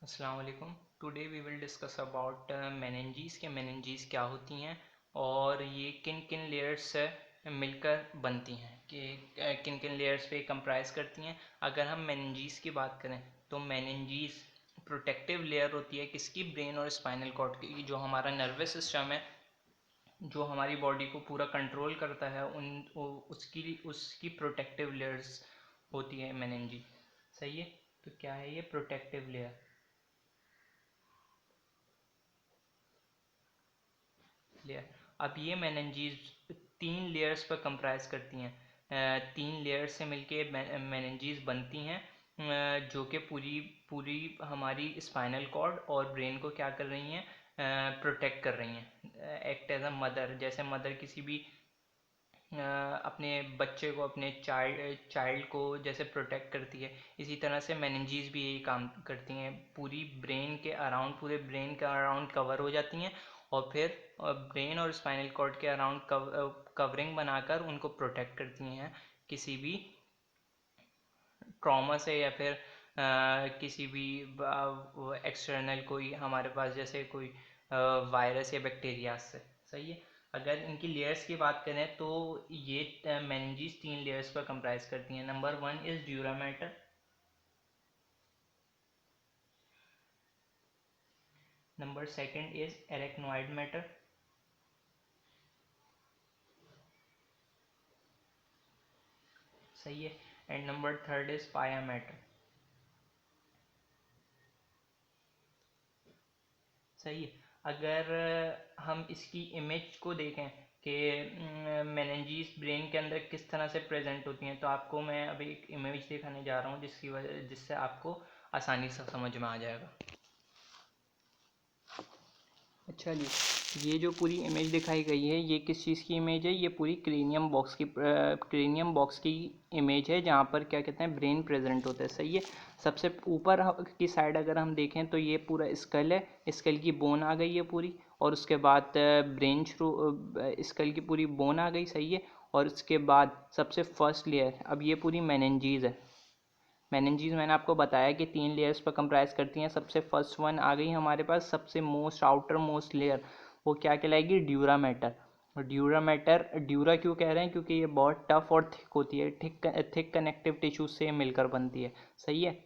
अस्सलाम वालेकुम। Today we will discuss about meninges के मेनिंजीज क्या होती हैं और ये किन किन लेयर्स से मिलकर बनती हैं कि किन किन लेयर्स पे कंप्राइज करती हैं। अगर हम मेनिंजीज की बात करें तो मेनिंजीज प्रोटेक्टिव लेयर होती है किसकी, ब्रेन और स्पाइनल कॉर्ड की। जो हमारा नर्वस सिस्टम है, जो हमारी बॉडी को पूरा कंट्रोल करता है, उसकी उसकी प्रोटेक्टिव लेयर्स होती है मेनिंजी। सही है। तो क्या है ये प्रोटेक्टिव लेयर। अब ये मेनिंजीज तीन लेयर्स पर कंप्राइज करती हैं। तीन लेयर्स से मिलके मेनिंजीज बनती हैं, जो कि पूरी पूरी हमारी स्पाइनल कॉर्ड और ब्रेन को क्या कर रही हैं, प्रोटेक्ट कर रही हैं। एक्ट एज अ मदर, जैसे मदर किसी भी अपने बच्चे को, अपने चाइल्ड को जैसे प्रोटेक्ट करती है, इसी तरह से मेनिंजीज भी यही काम करती हैं। पूरे ब्रेन के अराउंड कवर हो जाती हैं और फिर ब्रेन और स्पाइनल कॉर्ड के अराउंड कवरिंग बनाकर उनको प्रोटेक्ट करती हैं किसी भी ट्रॉमा से, या फिर किसी भी एक्सटर्नल कोई हमारे पास जैसे कोई वायरस या बैक्टीरिया से। सही है। अगर इनकी लेयर्स की बात करें तो ये मेनिंजीज तीन लेयर्स पर कंप्राइज करती हैं। Number one is dura mater, number second is arachnoid matter, सही है, एंड नंबर थर्ड इज पाया मैटर। सही है। अगर हम इसकी इमेज को देखें कि मेनिंजीज ब्रेन के अंदर किस तरह से प्रेजेंट होती हैं, तो आपको मैं अभी एक इमेज दिखाने जा रहा हूँ जिससे आपको आसानी से समझ में आ जाएगा। अच्छा जी, ये जो पूरी इमेज दिखाई गई है ये किस चीज़ की इमेज है? ये पूरी क्रेनियम बॉक्स की इमेज है, जहाँ पर क्या कहते हैं, ब्रेन प्रेजेंट होता है। सही है। सबसे ऊपर की साइड अगर हम देखें तो ये पूरा स्कल है, स्कल की बोन आ गई है पूरी, और उसके बाद ब्रेन शुरू, स्कल की पूरी बोन आ गई। सही है। और उसके बाद सबसे फर्स्ट लेयर, अब ये पूरी मेनिंजीज है। मेनिंजीज मैंने आपको बताया कि तीन लेयर्स पर कंप्राइज करती हैं। सबसे फर्स्ट वन आ गई हमारे पास, सबसे मोस्ट आउटर मोस्ट लेयर, वो क्या कहलाएगी? Dura mater. और ड्यूरा मैटर, ड्यूरा क्यों कह रहे हैं? क्योंकि ये बहुत टफ और थिक होती है, थिक कनेक्टिव टिश्यूज से मिलकर बनती है। सही है।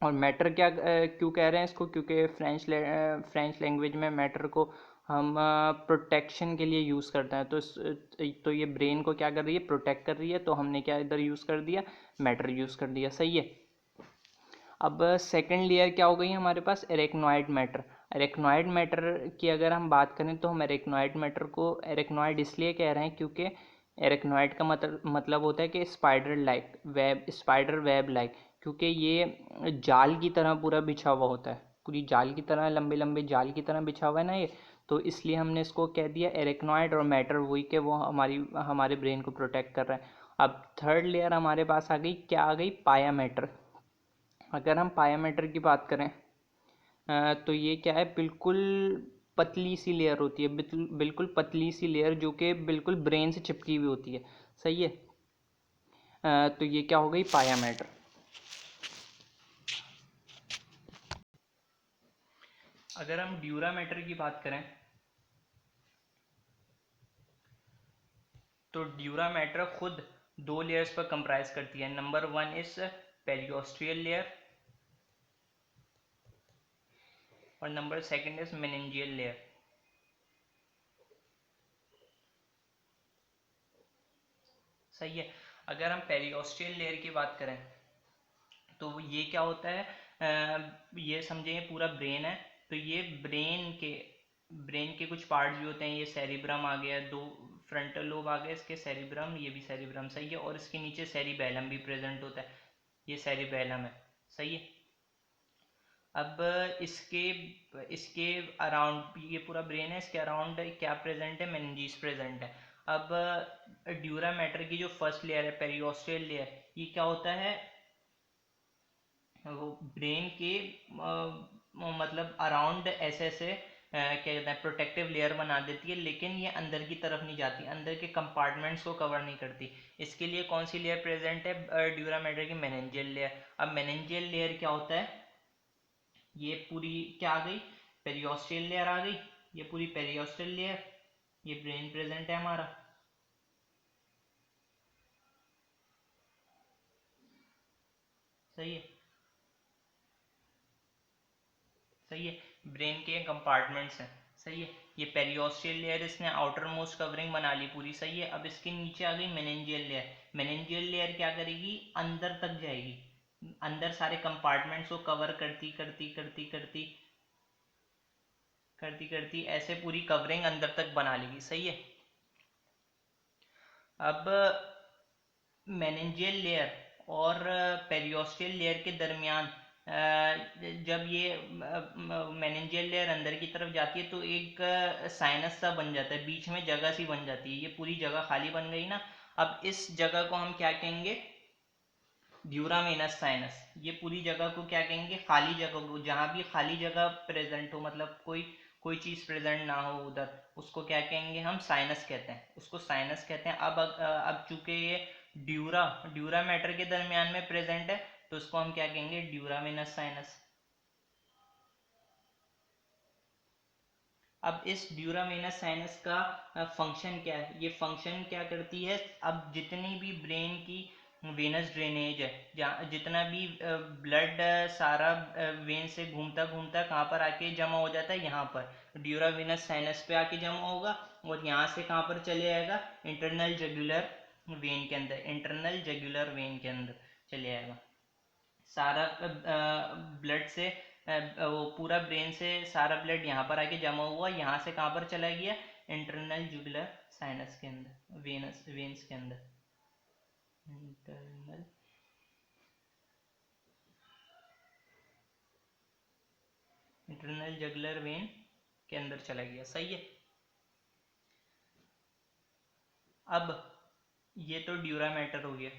और मैटर क्या क्यों कह रहे हैं इसको? क्योंकि फ्रेंच लैंग्वेज में मैटर को हम प्रोटेक्शन के लिए यूज़ करते हैं। तो ये ब्रेन को क्या कर रही है? प्रोटेक्ट कर रही है। तो हमने क्या इधर यूज़ कर दिया? मैटर यूज़ कर दिया। सही है। अब सेकंड लेयर क्या हो गई हमारे पास? Arachnoid mater. एरेक्नोइड मैटर की अगर हम बात करें तो हम एरेक्नोइड मैटर को एरेक्नोइड इसलिए कह रहे हैं क्योंकि एरेक्नोइड का मतलब होता है कि स्पाइडर वेब लाइक, क्योंकि ये जाल की तरह पूरा बिछा हुआ होता है, पूरी जाल की तरह, लंबे लंबे जाल की तरह बिछा हुआ है ना ये। तो इसलिए हमने इसको कह दिया एरेक्नोइड, और मैटर वही कि वो हमारे ब्रेन को प्रोटेक्ट कर रहा है। अब थर्ड लेयर हमारे पास आ गई, क्या आ गई? पाया मैटर। अगर हम पायामीटर की बात करें तो ये क्या है? बिल्कुल पतली सी लेयर होती है, बिल्कुल पतली सी लेयर, जो कि बिल्कुल ब्रेन से चिपकी हुई होती है। सही है। तो ये क्या हो गई? पायामीटर। अगर हम ड्यूरा मैटर की बात करें तो ड्यूरा मैटर खुद दो लेयर्स पर कंप्राइज करती है। नंबर वन इज पेरियोस्ट्रियल लेयर, और number second is meningeal layer. सही है। अगर हम पेरियोस्ट्रियल लेयर की बात करें तो ये क्या होता है? ये समझेंगे पूरा ब्रेन है, तो ये ब्रेन के कुछ पार्ट्स भी होते हैं। ये सेरिब्रम आ गया, दो फ्रंटल लोब आ गए इसके, सेरिब्रम, ये भी सेरिब्रम। सही है। और इसके नीचे सेरिबेलम भी प्रेजेंट होता है, ये सेरिबेलम है। सही है। अब इसके इसके अराउंड, ये पूरा ब्रेन है, इसके अराउंड क्या प्रेजेंट है? मेनिंजीज प्रेजेंट है। अब ड्यूरा मैटर की जो फर्स्ट लेयर है, पेरियोस्टियल लेयर, ये क्या होता है? वो ब्रेन के मतलब अराउंड ऐसे ऐसे क्या कहते हैं, प्रोटेक्टिव लेयर बना देती है, लेकिन ये अंदर की तरफ नहीं जाती, अंदर के कंपार्टमेंट्स को कवर नहीं करती। इसके लिए कौन सी लेयर प्रेजेंट है ड्यूरा मैटर की? Meningeal layer. अब मेनिंजियल लेयर क्या होता है? ये पूरी क्या आ गई, पेरियोस्टल लेयर आ गई, ये पूरी पेरियोस्टल लेयर, ये ब्रेन प्रेजेंट है हमारा। सही है, सही है। ब्रेन के कंपार्टमेंट्स हैं, सही है। ये पेरियोस्टल लेयर इसने आउटर मोस्ट कवरिंग बना ली पूरी, सही है। अब इसके नीचे आ गई मेनिंजियल लेयर। मेनिंजियल लेयर क्या करेगी, अंदर तक जाएगी, अंदर सारे कंपार्टमेंट्स को कवर करती करती करती करती करती करती ऐसे पूरी कवरिंग अंदर तक बना लेगी, सही है। अब मेनिंजियल लेयर और पेरियोस्टल लेयर के दरमियान जब ये मेनिंजियल लेयर अंदर की तरफ जाती है तो एक साइनस सा बन जाता है, बीच में जगह सी बन जाती है, ये पूरी जगह खाली बन गई ना। अब इस जगह को हम क्या कहेंगे, ड्यूरामेनस साइनस। ये पूरी जगह को क्या कहेंगे, खाली जगह को, जहाँ भी खाली जगह प्रेजेंट हो, मतलब कोई कोई चीज़ प्रेजेंट ना हो उधर, उसको क्या कहेंगे हम, साइनस कहते हैं, उसको साइनस कहते हैं। अब चूंकि ये ड्यूरा ड्यूरा मैटर के दरमियान में प्रेजेंट है तो उसको हम क्या कहेंगे, ड्यूरामेनस साइनस। अब इस ड्यूरामेनस साइनस का फंक्शन क्या है, ये फंक्शन क्या करती है, अब जितनी भी ब्रेन की वेनस ड्रेनेज है, जहाँ जितना भी ब्लड सारा वेन से घूमता घूमता कहाँ पर आके जमा हो जाता है, यहाँ पर ड्यूरावेनस साइनस पे आके जमा होगा, और यहाँ से कहाँ पर चले जाएगा, इंटरनल जगुलर वेन के अंदर, इंटरनल जगुलर वेन के अंदर चले जाएगा सारा ब्लड से। वो पूरा ब्रेन से सारा ब्लड यहाँ पर आके जमा हुआ, यहाँ से कहाँ पर चला गया, इंटरनल जुगुलर साइनस के अंदर, वेन्स के अंदर, इंटरनल इंटरनल जगुलर वेन के अंदर चला गया, सही है। अब ये तो ड्यूरा मैटर हो गया,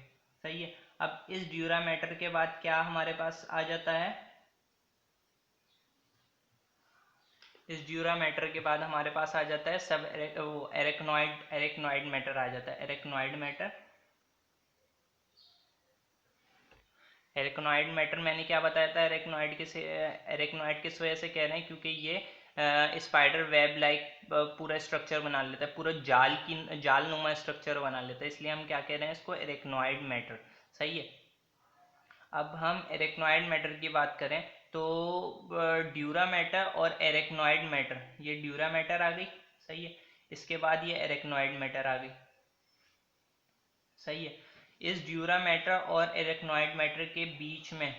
सही है। अब इस ड्यूरा मैटर के बाद क्या हमारे पास आ जाता है, इस ड्यूरा मैटर के बाद हमारे पास आ जाता है सब वो एरेक्नॉइड मैटर आ जाता है, एरेक्नॉइड मैटर। एरेक्नॉइड मैटर मैंने क्या बताया था, एरेक्नॉइड किस वजह से कह रहे हैं, क्योंकि ये स्पाइडर वेब लाइक पूरा स्ट्रक्चर बना लेता है, पूरा जाल नुमा स्ट्रक्चर बना लेता है, इसलिए हम क्या कह रहे हैं इसको, एरेक्नॉइड मैटर, सही है। अब हम एरेक्नॉइड मैटर की बात करें तो ड्यूरा मैटर और एरेक्नॉइड मैटर, ये ड्यूरा मैटर आ गई, सही है। इसके बाद ये एरेक्नॉइड मैटर आ गई, सही है। इस ड्यूरा मैटर और एरेक्नॉइड मैटर के बीच में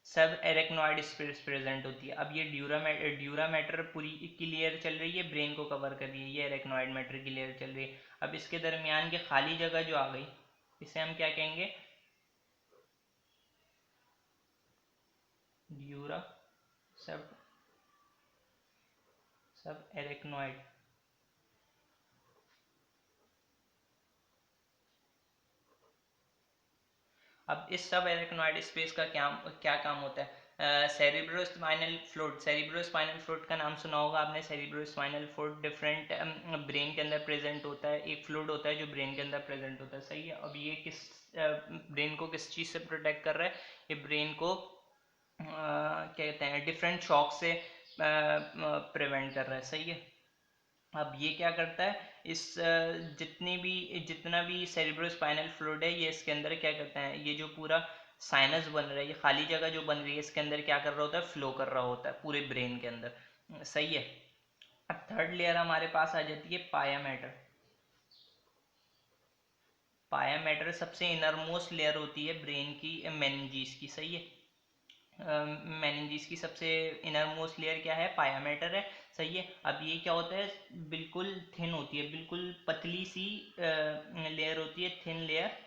सब एरेक्नॉइड स्पेस प्रेजेंट होती है। अब ये ड्यूरा मैटर पूरी की लेयर चल रही है, ब्रेन को कवर कर रही है, ये एरेक्नॉइड मैटर की लेयर चल रही है। अब इसके दरमियान की खाली जगह जो आ गई, इसे हम क्या कहेंगे, ड्यूरा सब सब एरेक्नॉइड। अब इस सब एरेक्नॉइड स्पेस का क्या क्या काम होता है, सेरिब्रोस्पाइनल फ्लूइड, सेरिब्रोस्पाइनल फ्लूइड का नाम सुना होगा आपने। सेरिब्रोस्पाइनल फ्लूइड डिफरेंट ब्रेन के अंदर प्रेजेंट होता है, एक फ्लूइड होता है जो ब्रेन के अंदर प्रेजेंट होता है, सही है। अब ये किस ब्रेन को किस चीज़ से प्रोटेक्ट कर रहा है, ये ब्रेन को क्या कहते हैं, डिफरेंट शॉक से प्रिवेंट कर रहा है, सही है। अब ये क्या करता है, इस जितना भी सेरिब्रोस्पाइनल फ्लूइड है, ये इसके अंदर क्या करता है, ये जो पूरा साइनस बन रहा है, ये खाली जगह जो बन रही है, इसके अंदर क्या कर रहा होता है, फ्लो कर रहा होता है पूरे ब्रेन के अंदर, सही है। अब थर्ड लेयर हमारे पास आ जाती है पाया मैटर। पाया मैटर सबसे इनरमोस्ट लेयर होती है ब्रेन की, मेनिंजीज की, सही है। मेनिंजीज की सबसे इनर मोस्ट लेयर क्या है, पाया मैटर है, सही है। अब ये क्या होता है, बिल्कुल थिन होती है, बिल्कुल पतली सी लेयर होती है, थिन लेयर,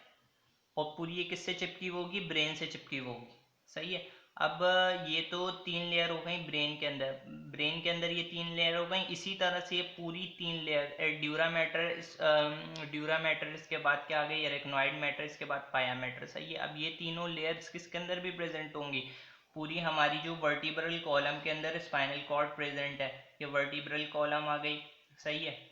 और पूरी ये किससे चिपकी होगी, ब्रेन से चिपकी होगी, सही है। अब ये तो तीन लेयर हो गई ब्रेन के अंदर, ब्रेन के अंदर ये तीन लेयर हो गई, इसी तरह से ये पूरी तीन लेयर, ड्यूरा मैटर, इसके बाद क्या आ गई, एरेक्नॉइड मैटर, इसके बाद पाया मैटर, सही है। अब ये तीनों लेयर्स किसके अंदर भी प्रेजेंट होंगी, पूरी हमारी जो वर्टिब्रल कॉलम के अंदर स्पाइनल कॉर्ड प्रेजेंट है, ये वर्टिब्रल कॉलम आ गई, सही है।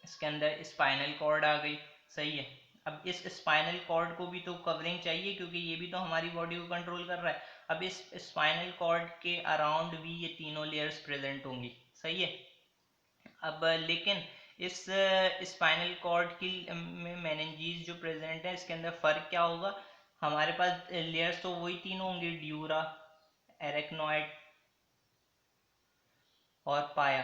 इसके अंदर स्पाइनल कॉर्ड आ गई, सही है। अब इस स्पाइनल कॉर्ड को भी तो कवरिंग चाहिए, क्योंकि ये भी तो हमारी बॉडी को कंट्रोल कर रहा है। अब इस स्पाइनल कॉर्ड के अराउंड भी ये तीनों लेयर्स प्रेजेंट होंगी, सही है। अब लेकिन इस स्पाइनल कॉर्ड की में मेनिंजेस जो प्रेजेंट है, इसके अंदर फर्क क्या होगा? हमारे पास लेयर्स तो वही तीन होंगे, ड्यूरा, एरेक्नॉइड और पाया,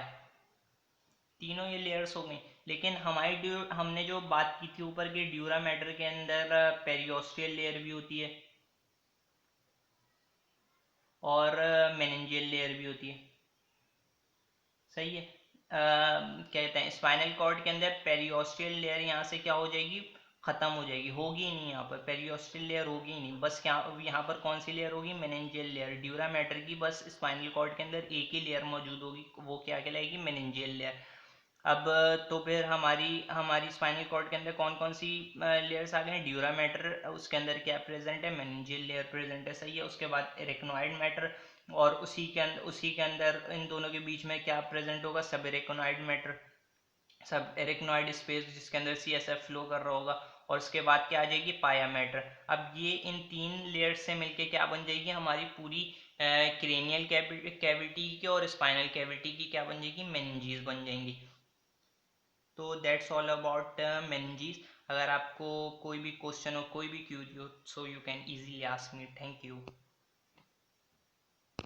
तीनों ये लेयर्स हो गई। लेकिन हमने जो बात की थी ऊपर की, ड्यूरा मैटर के अंदर पेरियोस्टियल लेयर भी होती है और मेनिंजियल लेयर भी होती है, सही है। कहते हैं स्पाइनल कॉर्ड के अंदर पेरियोस्टियल लेयर यहाँ से क्या हो जाएगी, खत्म हो जाएगी, होगी ही नहीं, यहाँ पर पेरियोस्टियल लेयर होगी ही नहीं। बस क्या यहाँ पर कौन सी लेयर होगी, मेनिंजियल लेयर। ड्यूरा मैटर की बस स्पाइनल कॉर्ड के अंदर एक ही लेयर मौजूद होगी, वो क्या कहलाएगी, मेनिंजियल लेयर। अब तो फिर हमारी हमारी स्पाइनल कॉर्ड के अंदर कौन कौन सी लेयर्स आ गए हैं? ड्यूरा मैटर, उसके अंदर क्या प्रेजेंट है, मेनिंजियल लेयर प्रेजेंट है, सही है। उसके बाद एरेक्नॉइड मैटर, और उसी के अंदर इन दोनों के बीच में क्या प्रेजेंट होगा, सब एरेक्नॉइड मैटर, सब एरेक्नॉइड स्पेस जिसके अंदर CSF फ्लो कर रहा होगा। और उसके बाद क्या आ जाएगी, पाया मैटर। अब ये इन तीन लेयर्स से मिलके क्या बन जाएगी, हमारी पूरी क्रेनियल कैविटी की और स्पाइनल कैविटी की क्या बन जाएगी, मेनिंजेस बन जाएंगी। तो दैट्स ऑल अबाउट मेनिंजेस। अगर आपको कोई भी क्वेश्चन हो, कोई भी क्यूज हो, so you can easily ask me. Thank you.